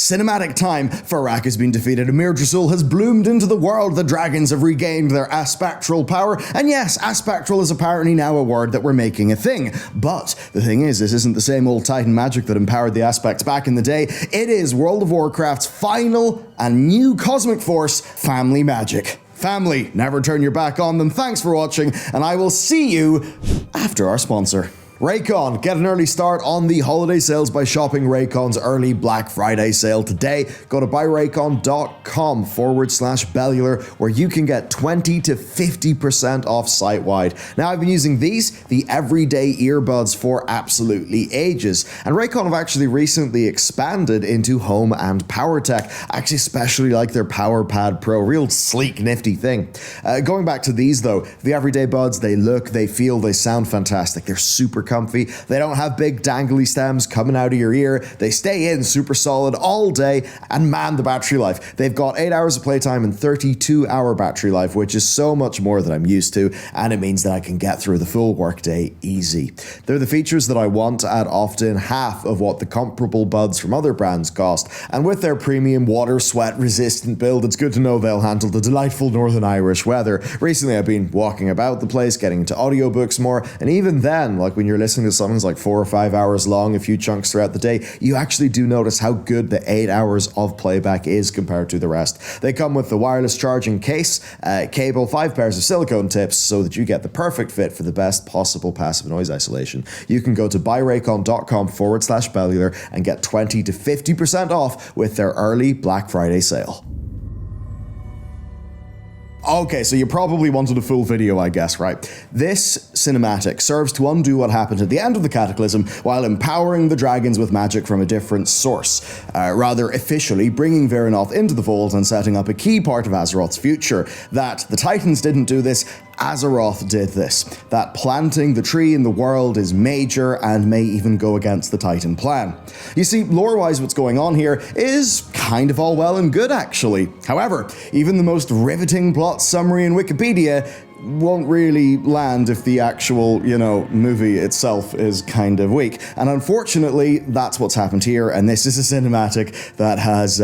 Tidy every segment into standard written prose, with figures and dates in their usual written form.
Cinematic time. Farak has been defeated. Amir Drasul has bloomed into the world. The dragons have regained their aspectral power. And yes, aspectral is apparently now a word that we're making a thing. But the thing is, this isn't the same old Titan magic that empowered the aspects back in the day. It is World of Warcraft's final and new cosmic force, family magic. Family, never turn your back on them. Thanks for watching, and I will see you after our sponsor. Raycon, get an early start on the holiday sales by shopping Raycon's early Black Friday sale today. Go to buyraycon.com/bellular where you can get 20 to 50% off site-wide. Now, I've been using these, the everyday earbuds, for absolutely ages, and Raycon have actually recently expanded into home and power tech. I actually especially like their PowerPad Pro, real sleek, nifty thing. Going back to these though, the everyday buds, they look, they feel, they sound fantastic. They're super comfy. They don't have big dangly stems coming out of your ear. They stay in super solid all day, and man, the battery life. They've got 8 hours of playtime and 32-hour battery life, which is so much more than I'm used to, and it means that I can get through the full workday easy. They're the features that I want at often half of what the comparable buds from other brands cost, and with their premium water sweat resistant build, it's good to know they'll handle the delightful Northern Irish weather. Recently I've been walking about the place, getting into audiobooks more, and even then, like when you're listening to something that's like 4 or 5 hours long, a few chunks throughout the day, you actually do notice how good the 8 hours of playback is compared to the rest. They come with the wireless charging case, cable, 5 pairs of silicone tips, so that you get the perfect fit for the best possible passive noise isolation. You can go to buyraycon.com/bellular and get 20 to 50% off with their early Black Friday sale. Okay, so you probably wanted a full video, I guess, right? This cinematic serves to undo what happened at the end of the Cataclysm while empowering the dragons with magic from a different source, rather officially bringing Vyranoth into the fold and setting up a key part of Azeroth's future. That the Titans didn't do this, Azeroth did this. That planting the tree in the world is major and may even go against the Titan plan. You see, lore-wise, what's going on here is kind of all well and good, actually. However, even the most riveting plot summary in Wikipedia won't really land if the actual, movie itself is kind of weak. And unfortunately, that's what's happened here, and this is a cinematic that has,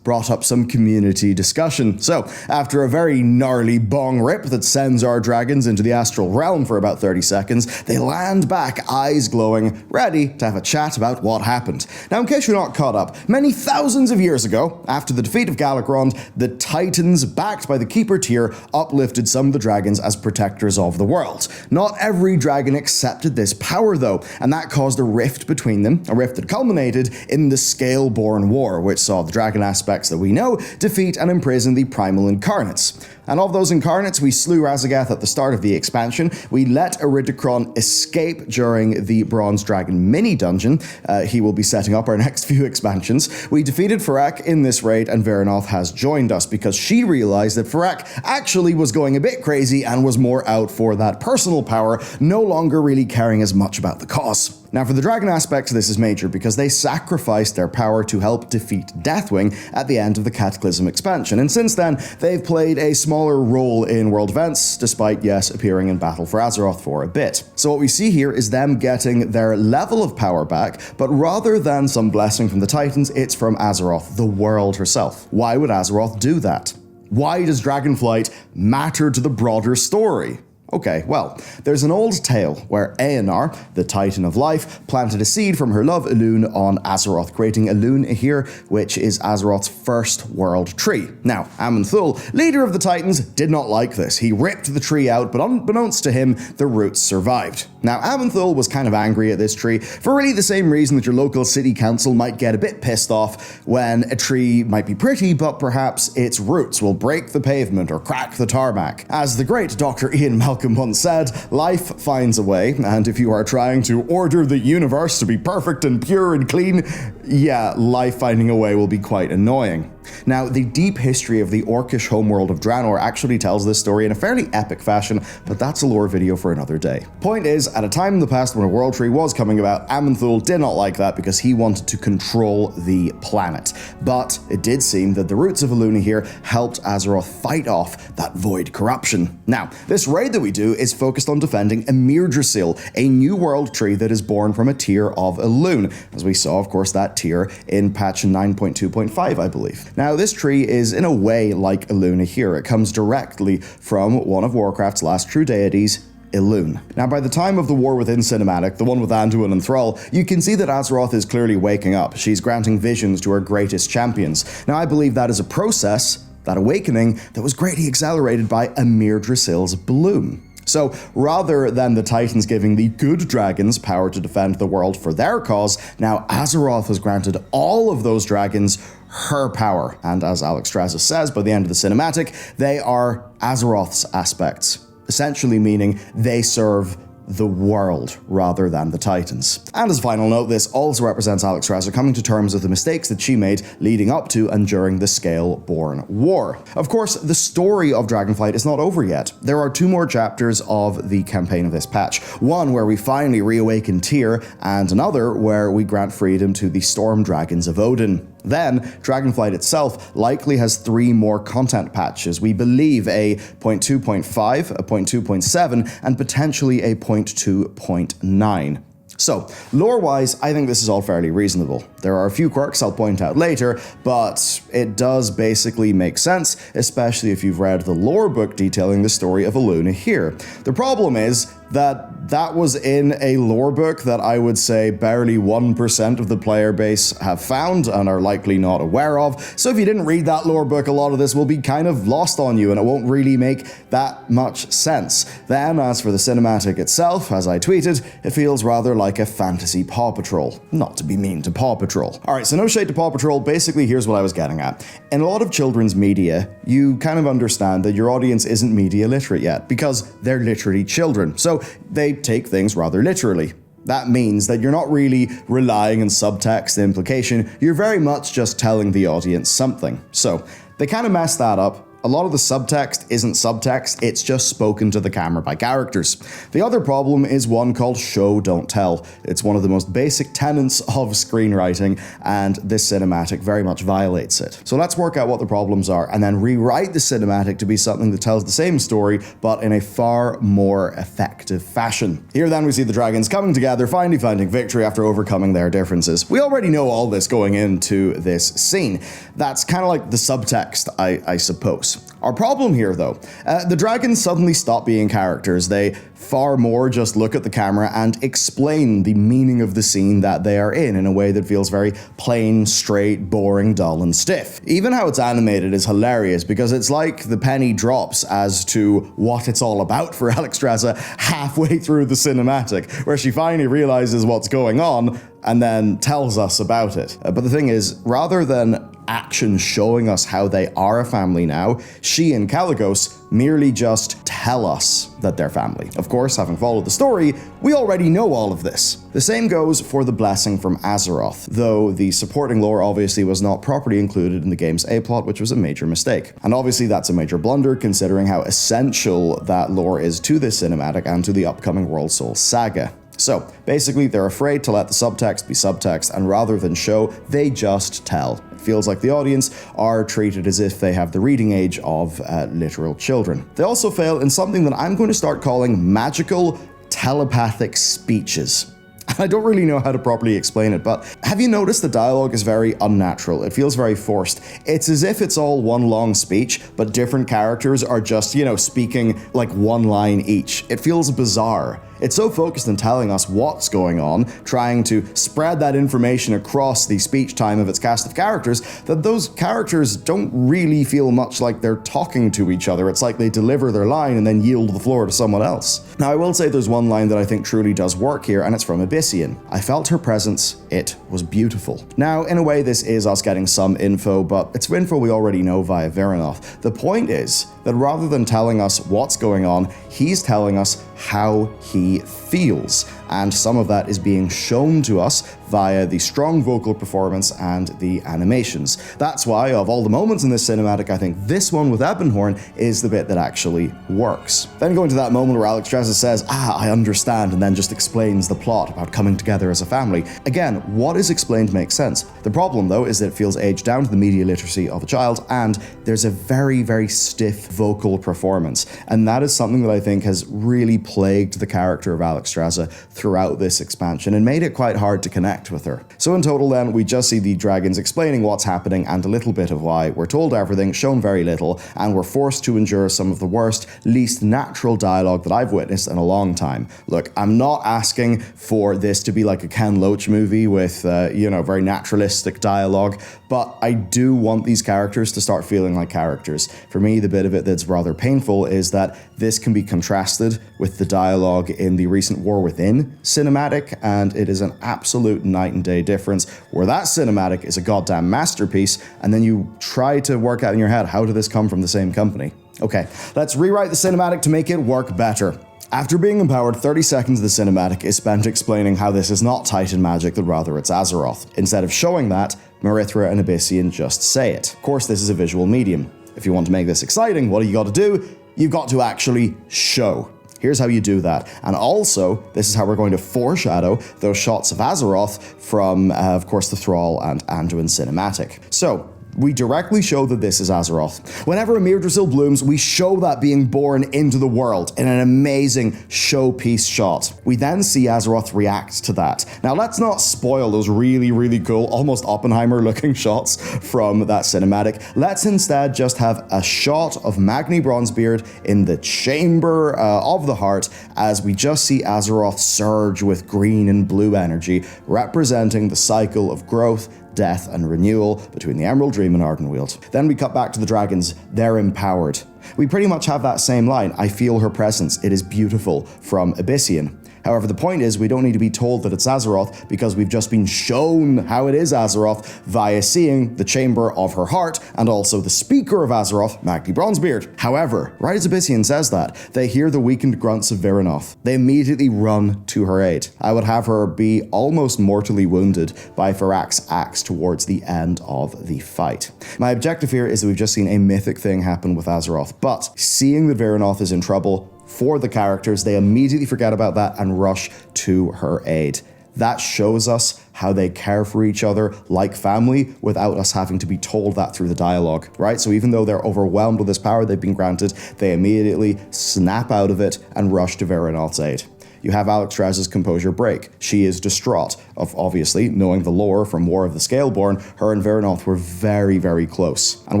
brought up some community discussion. So, after a very gnarly bong rip that sends our dragons into the astral realm for about 30 seconds, they land back, eyes glowing, ready to have a chat about what happened. Now, in case you're not caught up, many thousands of years ago, after the defeat of Galakrond, the Titans, backed by the Keeper tier, uplifted some of the dragons as protectors of the world. Not every dragon accepted this power though, and that caused a rift between them, a rift that culminated in the Scaleborn War, which saw the dragon aspects that we know defeat and imprison the primal incarnates. And of those incarnates, we slew Raszageth at the start of the expansion. We let Iridikron escape during the Bronze Dragon mini-dungeon. He will be setting up our next few expansions. We defeated Farak in this raid, and Vyranoth has joined us because she realized that Farak actually was going a bit crazy and was more out for that personal power, no longer really caring as much about the cause. Now, for the dragon aspects, this is major because they sacrificed their power to help defeat Deathwing at the end of the Cataclysm expansion, and since then, they've played a smaller role in world events, despite, yes, appearing in Battle for Azeroth for a bit. So what we see here is them getting their level of power back, but rather than some blessing from the Titans, it's from Azeroth, the world herself. Why would Azeroth do that? Why does Dragonflight matter to the broader story? Okay, well, there's an old tale where Aenar, the Titan of Life, planted a seed from her love Elune on Azeroth, creating Elune Ahir, which is Azeroth's first world tree. Now, Aman'Thul, leader of the Titans, did not like this. He ripped the tree out, but unbeknownst to him, the roots survived. Now, Aman'Thul was kind of angry at this tree for really the same reason that your local city council might get a bit pissed off when a tree might be pretty, but perhaps its roots will break the pavement or crack the tarmac. As the great Dr. Ian Malcolm once said, life finds a way, and if you are trying to order the universe to be perfect and pure and clean, yeah, life finding a way will be quite annoying. Now, the deep history of the orcish homeworld of Draenor actually tells this story in a fairly epic fashion, but that's a lore video for another day. Point is, at a time in the past when a world tree was coming about, Aman'Thul did not like that because he wanted to control the planet. But it did seem that the roots of Eluna here helped Azeroth fight off that void corruption. Now, this raid that we do is focused on defending Emir Drasil, a new world tree that is born from a tier of Elune, as we saw, of course, that tier in patch 9.2.5, I believe. Now, this tree is in a way like Eluna here. It comes directly from one of Warcraft's last true deities, Elune. Now, by the time of the War Within cinematic, the one with Anduin and Thrall, you can see that Azeroth is clearly waking up. She's granting visions to her greatest champions. Now, I believe that is a process, that awakening, that was greatly accelerated by Emir Drasil's bloom. So, rather than the Titans giving the good dragons power to defend the world for their cause, now Azeroth has granted all of those dragons her power. And as Alexstrasza says by the end of the cinematic, they are Azeroth's aspects, essentially meaning they serve the world rather than the Titans. And as a final note, this also represents Alexstrasza coming to terms with the mistakes that she made leading up to and during the Scaleborn War. Of course, the story of Dragonflight is not over yet. There are 2 more chapters of the campaign of this patch. One where we finally reawaken Tyr, and another where we grant freedom to the Storm Dragons of Odin. Then, Dragonflight itself likely has 3 more content patches. We believe a 0.2.5, a 0.2.7, and potentially a 0.2.9. So, lore-wise, I think this is all fairly reasonable. There are a few quirks I'll point out later, but it does basically make sense, especially if you've read the lore book detailing the story of Eluna here. The problem is that was in a lore book that I would say barely 1% of the player base have found and are likely not aware of. So if you didn't read that lore book, a lot of this will be kind of lost on you and it won't really make that much sense. Then, as for the cinematic itself, as I tweeted, it feels rather like a fantasy Paw Patrol. Not to be mean to Paw Patrol. Alright, so no shade to Paw Patrol, basically here's what I was getting at. In a lot of children's media, you kind of understand that your audience isn't media literate yet, because they're literally children. So they take things rather literally. That means that you're not really relying on subtext and implication, you're very much just telling the audience something. So they kind of mess that up. A lot of the subtext isn't subtext, it's just spoken to the camera by characters. The other problem is one called show don't tell. It's one of the most basic tenets of screenwriting, and this cinematic very much violates it. So let's work out what the problems are and then rewrite the cinematic to be something that tells the same story, but in a far more effective fashion. Here then we see the dragons coming together, finally finding victory after overcoming their differences. We already know all this going into this scene. That's kind of like the subtext, I suppose. Our problem here, though, the dragons suddenly stop being characters. They far more just look at the camera and explain the meaning of the scene that they are in a way that feels very plain, straight, boring, dull, and stiff. Even how it's animated is hilarious because it's like the penny drops as to what it's all about for Alexstrasza halfway through the cinematic, where she finally realizes what's going on and then tells us about it. But the thing is, rather than action showing us how they are a family now, she and Caligos merely just tell us that they're family. Of course, having followed the story, we already know all of this. The same goes for the blessing from Azeroth, though the supporting lore obviously was not properly included in the game's A-plot, which was a major mistake. And obviously that's a major blunder considering how essential that lore is to this cinematic and to the upcoming World Soul saga. So, basically, they're afraid to let the subtext be subtext, and rather than show, they just tell. It feels like the audience are treated as if they have the reading age of literal children. They also fail in something that I'm going to start calling magical telepathic speeches. I don't really know how to properly explain it, but have you noticed the dialogue is very unnatural? It feels very forced. It's as if it's all one long speech, but different characters are just, speaking like one line each. It feels bizarre. It's so focused on telling us what's going on, trying to spread that information across the speech time of its cast of characters, that those characters don't really feel much like they're talking to each other. It's like they deliver their line and then yield the floor to someone else. Now, I will say there's one line that I think truly does work here, and it's from Abyssian. I felt her presence, it was beautiful. Now, in a way, this is us getting some info, but it's info we already know via Viranoth. The point is that rather than telling us what's going on, he's telling us how he feels. and some of that is being shown to us via the strong vocal performance and the animations. That's why, of all the moments in this cinematic, I think this one with Ebonhorn is the bit that actually works. Then going to that moment where Alexstrasza says, I understand, and then just explains the plot about coming together as a family. Again, what is explained makes sense. The problem, though, is that it feels aged down to the media literacy of a child, and there's a very, very stiff vocal performance. And that is something that I think has really plagued the character of Alexstrasza throughout this expansion and made it quite hard to connect with her. So in total then, we just see the dragons explaining what's happening and a little bit of why. We're told everything, shown very little, and we're forced to endure some of the worst, least natural dialogue that I've witnessed in a long time. Look, I'm not asking for this to be like a Ken Loach movie with, very naturalistic dialogue, but I do want these characters to start feeling like characters. For me, the bit of it that's rather painful is that this can be contrasted with the dialogue in the recent War Within cinematic, and it is an absolute night and day difference, where that cinematic is a goddamn masterpiece, and then you try to work out in your head, how did this come from the same company? Okay, let's rewrite the cinematic to make it work better. After being empowered, 30 seconds of the cinematic is spent explaining how this is not Titan magic, that rather it's Azeroth. Instead of showing that, Marithra and Abyssian just say it. Of course, this is a visual medium. If you want to make this exciting, what do you got to do? You've got to actually show. Here's how you do that. And also, this is how we're going to foreshadow those shots of Azeroth from, of course, the Thrall and Anduin cinematic. So, we directly show that this is Azeroth. Whenever a Mirdrasil blooms, we show that being born into the world in an amazing showpiece shot. We then see Azeroth react to that. Now, let's not spoil those really, really cool, almost Oppenheimer-looking shots from that cinematic. Let's instead just have a shot of Magni Bronzebeard in the Chamber of the Heart as we just see Azeroth surge with green and blue energy, representing the cycle of growth, death, and renewal between the Emerald Dream and Ardenweald. Then we cut back to the dragons. They're empowered. We pretty much have that same line, I feel her presence, it is beautiful, from Abyssian. However, the point is, we don't need to be told that it's Azeroth because we've just been shown how it is Azeroth via seeing the Chamber of her Heart and also the Speaker of Azeroth, Magni Bronzebeard. However, right as Abyssian says that, they hear the weakened grunts of Viranoth. They immediately run to her aid. I would have her be almost mortally wounded by Farak's axe towards the end of the fight. My objective here is that we've just seen a mythic thing happen with Azeroth, but seeing that Viranoth is in trouble, for the characters, they immediately forget about that and rush to her aid. That shows us how they care for each other like family without us having to be told that through the dialogue, right? So even though they're overwhelmed with this power they've been granted, they immediately snap out of it and rush to Viranoth's aid. You have Alexstrasza's composure break. She is distraught. Obviously, knowing the lore from War of the Scaleborn, her and Viranoth were very, very close. And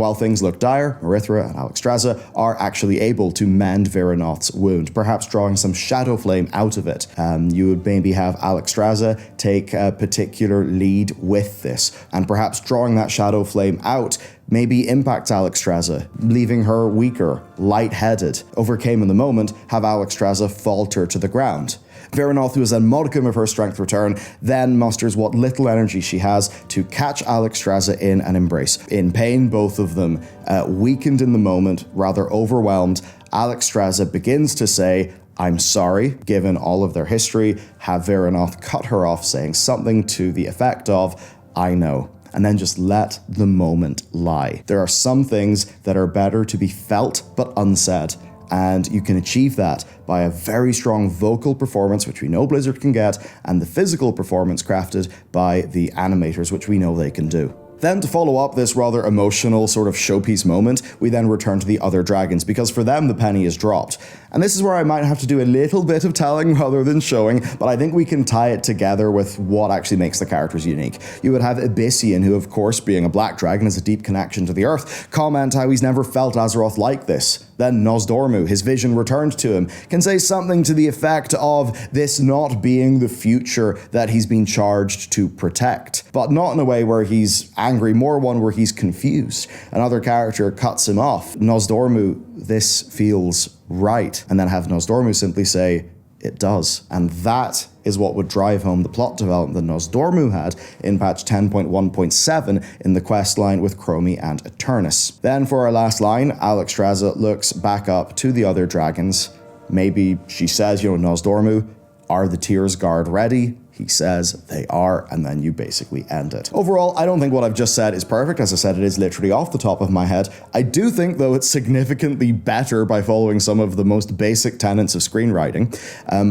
while things look dire, Marithra and Alexstrasza are actually able to mend Viranoth's wound, perhaps drawing some shadow flame out of it. You would maybe have Alexstrasza take a particular lead with this, and perhaps drawing that shadow flame out maybe impacts Alexstrasza, leaving her weaker, lightheaded. Overcame in the moment, have Alexstrasza falter to the ground. Viranoth, who has a modicum of her strength return, then musters what little energy she has to catch Alexstrasza in an embrace. In pain, both of them, weakened in the moment, rather overwhelmed, Alexstrasza begins to say, I'm sorry, given all of their history, have Viranoth cut her off, saying something to the effect of, I know. And then just let the moment lie. There are some things that are better to be felt but unsaid, and you can achieve that by a very strong vocal performance, which we know Blizzard can get, and the physical performance crafted by the animators, which we know they can do. Then to follow up this rather emotional sort of showpiece moment, we then return to the other dragons, because for them the penny is dropped. And this is where I might have to do a little bit of telling rather than showing, but I think we can tie it together with what actually makes the characters unique. You would have Abyssian, who of course, being a black dragon, has a deep connection to the earth, comment how he's never felt Azeroth like this. Then Nosdormu, his vision returned to him, can say something to the effect of this not being the future that he's been charged to protect. But not in a way where he's angry, more one where he's confused. Another character cuts him off. Nosdormu, this feels right. And then have Nosdormu simply say, it does. And that is what would drive home the plot development that Nosdormu had in patch 10.1.7 in the questline with Chromie and Eternus. Then for our last line, Alexstrasza looks back up to the other dragons. Maybe she says, Nosdormu, Are the Tears Guard ready? He says they are, and then you basically end it. Overall, I don't think what I've just said is perfect. As I said, it is literally off the top of my head. I do think, though, it's significantly better by following some of the most basic tenets of screenwriting.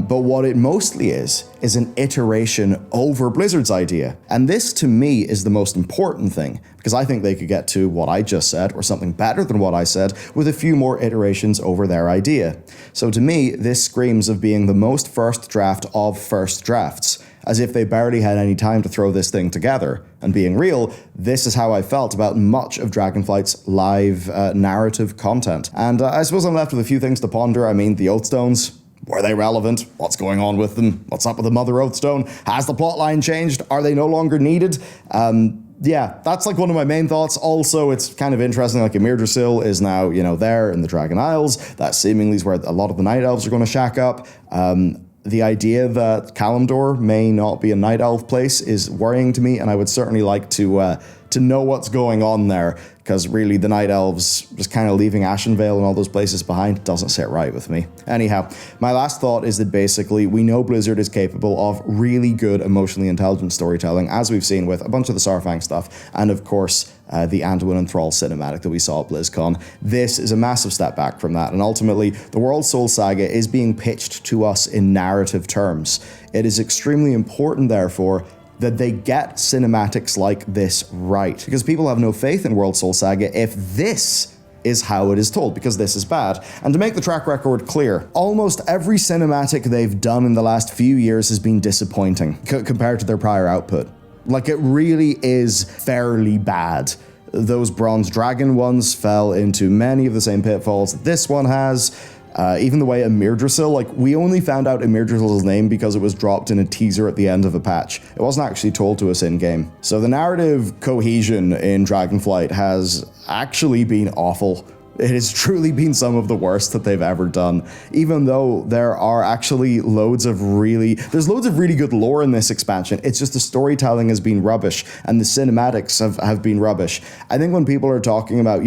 But what it mostly is an iteration over Blizzard's idea. And this, to me, is the most important thing, because I think they could get to what I just said, or something better than what I said, with a few more iterations over their idea. So to me, this screams of being the most first draft of first drafts, as if they barely had any time to throw this thing together. And being real, this is how I felt about much of Dragonflight's live narrative content. And I suppose I'm left with a few things to ponder. I mean, the Oathstones, were they relevant? What's going on with them? What's up with the Mother Oathstone? Has the plotline changed? Are they no longer needed? Yeah, that's like one of my main thoughts. Also, it's kind of interesting, like Emir Drasil is now, there in the Dragon Isles. That seemingly is where a lot of the Night Elves are going to shack up. The idea that Kalimdor may not be a Night Elf place is worrying to me, and I would certainly like to know what's going on there, because really the Night Elves just kind of leaving Ashenvale and all those places behind doesn't sit right with me. Anyhow, my last thought is that basically we know Blizzard is capable of really good emotionally intelligent storytelling, as we've seen with a bunch of the Starfang stuff, and of course the Anduin and Thrall cinematic that we saw at BlizzCon. This is a massive step back from that, and ultimately the World Soul Saga is being pitched to us in narrative terms. It is extremely important, therefore, that they get cinematics like this right, because people have no faith in World Soul Saga if this is how it is told, because this is bad. And to make the track record clear, almost every cinematic they've done in the last few years has been disappointing compared to their prior output. Like, it really is fairly bad. Those Bronze Dragon ones fell into many of the same pitfalls that this one has. Even the way Emir Drasil, like, we only found out Emir Drasil's name because it was dropped in a teaser at the end of a patch. It wasn't actually told to us in-game. So the narrative cohesion in Dragonflight has actually been awful. It has truly been some of the worst that they've ever done, even though there are actually there's loads of really good lore in this expansion. It's just the storytelling has been rubbish, and the cinematics have been rubbish. I think when people are talking about,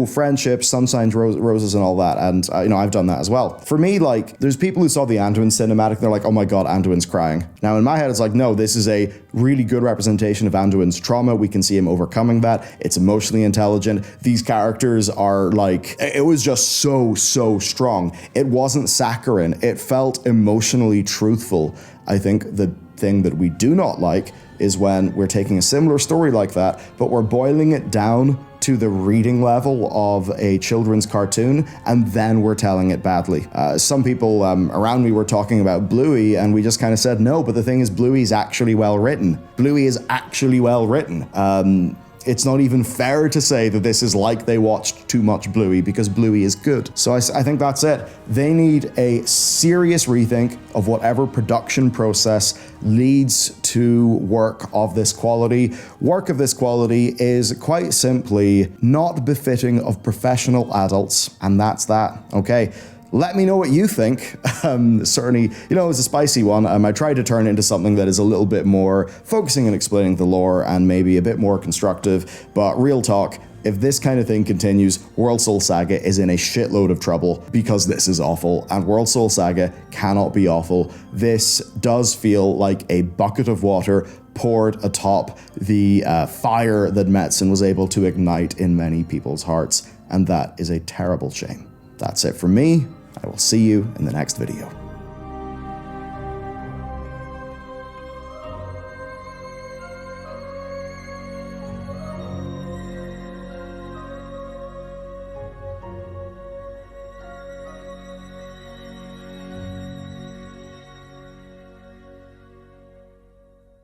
friendship, sunshine, roses, and all that, and, I've done that as well. For me, like, there's people who saw the Anduin cinematic, they're like, oh my god, Anduin's crying. Now, in my head, it's like, no, this is a really good representation of Anduin's trauma. We can see him overcoming that. It's emotionally intelligent. These characters are, like, it was just so strong. It wasn't saccharine. It felt emotionally truthful. I think the thing that we do not like is when we're taking a similar story like that, but we're boiling it down to the reading level of a children's cartoon, and then we're telling it badly. Some people around me were talking about Bluey, and we just kind of said, no, but the thing is, Bluey's actually well written. Bluey is actually well written. It's not even fair to say that this is like they watched too much Bluey, because Bluey is good. So I think that's it. They need a serious rethink of whatever production process leads to work of this quality. Work of this quality is quite simply not befitting of professional adults, and that's that, okay? Let me know what you think. Certainly, it was a spicy one. I tried to turn it into something that is a little bit more focusing and explaining the lore and maybe a bit more constructive. But real talk, if this kind of thing continues, World Soul Saga is in a shitload of trouble, because this is awful, and World Soul Saga cannot be awful. This does feel like a bucket of water poured atop the fire that Metzen was able to ignite in many people's hearts, and that is a terrible shame. That's it from me. I will see you in the next video.